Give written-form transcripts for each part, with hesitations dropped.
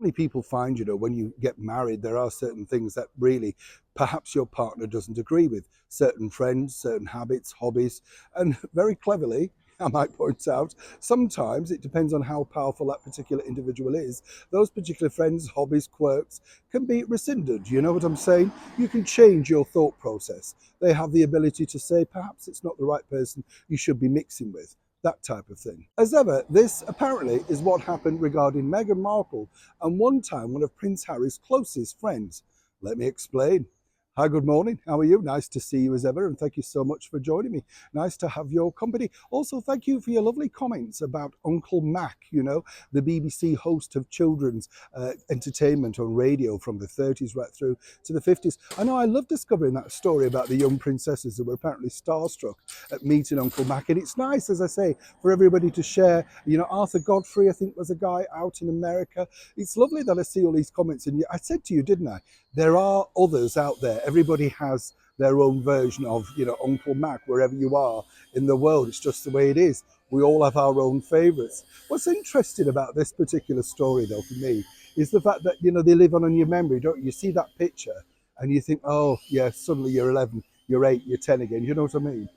Many people find, when you get married, there are certain things that really perhaps your partner doesn't agree with. Certain friends, certain habits, hobbies, and very cleverly, I might point out, sometimes it depends on how powerful that particular individual is. Those particular friends, hobbies, quirks can be rescinded. You know what I'm saying? You can change your thought process. They have the ability to say, perhaps it's not the right person you should be mixing with, that type of thing. As ever, this apparently is what happened regarding Meghan Markle and one time one of Prince Harry's closest friends. Let me explain. Hi, good morning. How are you? Nice to see you as ever, and thank you so much for joining me. Nice to have your company. Also, thank you for your lovely comments about Uncle Mac, the BBC host of children's entertainment on radio from the 30s right through to the 50s. I know I love discovering that story about the young princesses who were apparently starstruck at meeting Uncle Mac, and it's nice, as I say, for everybody to share. Arthur Godfrey, I think, was a guy out in America. It's lovely that I see all these comments, and I said to you, didn't I? There are others out there. Everybody has their own version of, Uncle Mac, wherever you are in the world. It's just the way it is. We all have our own favourites. What's interesting about this particular story, though, for me, is the fact that, they live on in your memory, don't you? You see that picture and you think, oh, yeah, suddenly you're 11, you're 8, you're 10 again. You know what I mean?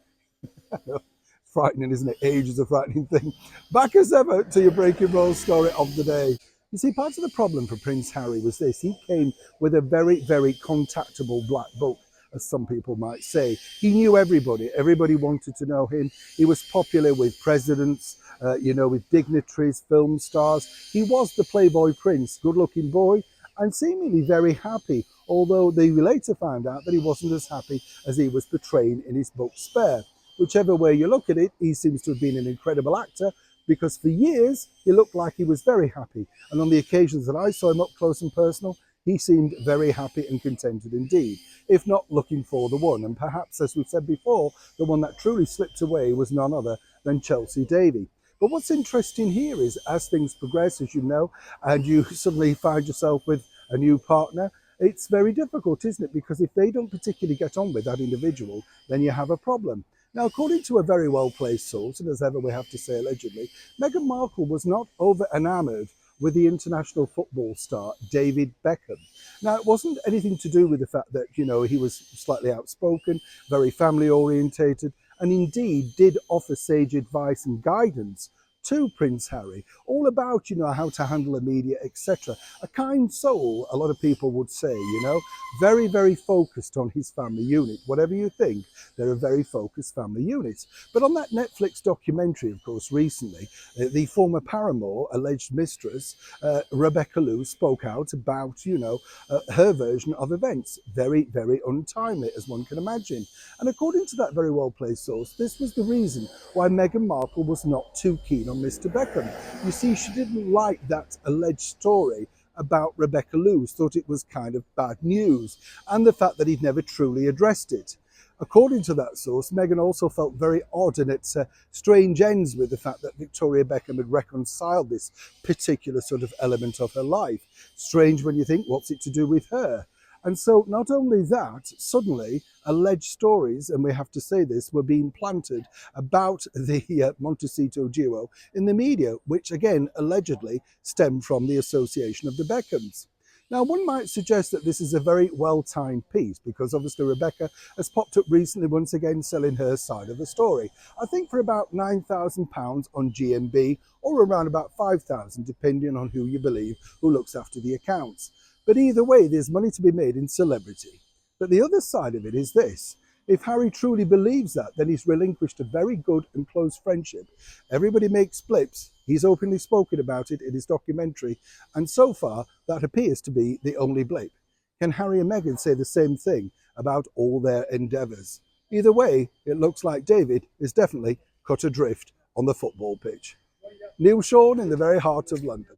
Frightening, isn't it? Age is a frightening thing. Back as ever to your breaking roll story of the day. You see, part of the problem for Prince Harry was this. He came with a very, very contactable black book, as some people might say. He knew everybody. Everybody wanted to know him. He was popular with presidents, with dignitaries, film stars. He was the Playboy Prince, good-looking boy, and seemingly very happy, although they later found out that he wasn't as happy as he was portraying in his book Spare. Whichever way you look at it, he seems to have been an incredible actor, because for years he looked like he was very happy. And on the occasions that I saw him up close and personal, he seemed very happy and contented indeed, if not looking for the one. And perhaps, as we've said before, the one that truly slipped away was none other than Chelsea Davy. But what's interesting here is, as things progress, as you know, and you suddenly find yourself with a new partner, it's very difficult, isn't it? Because if they don't particularly get on with that individual, then you have a problem. Now, according to a very well-placed source, and as ever we have to say allegedly, Meghan Markle was not over enamoured with the international football star David Beckham. Now, it wasn't anything to do with the fact that, he was slightly outspoken, very family-orientated, and indeed did offer sage advice and guidance to Prince Harry, all about, how to handle the media, etc. A kind soul, a lot of people would say, very, very focused on his family unit. Whatever you think, they're a very focused family unit. But on that Netflix documentary, of course, recently, the former paramour, alleged mistress, Rebecca Lou, spoke out about, her version of events. Very, very untimely, as one can imagine. And according to that very well-placed source, this was the reason why Meghan Markle was not too keen on Mr. Beckham. You see, she didn't like that alleged story about Rebecca Lou, thought it was kind of bad news, and the fact that he'd never truly addressed it. According to that source, Meghan also felt very odd and at strange ends with the fact that Victoria Beckham had reconciled this particular sort of element of her life. Strange when you think, what's it to do with her? And so not only that, suddenly alleged stories, and we have to say this, were being planted about the Montecito duo in the media, which again allegedly stemmed from the association of the Beckhams. Now, one might suggest that this is a very well-timed piece, because obviously Rebecca has popped up recently once again selling her side of the story. I think for about £9,000 on GMB, or around about £5,000, depending on who you believe, who looks after the accounts. But either way, there's money to be made in celebrity. But the other side of it is this. If Harry truly believes that, then he's relinquished a very good and close friendship. Everybody makes blips. He's openly spoken about it in his documentary. And so far, that appears to be the only blip. Can Harry and Meghan say the same thing about all their endeavours? Either way, it looks like David is definitely cut adrift on the football pitch. Neil Sean in the very heart of London.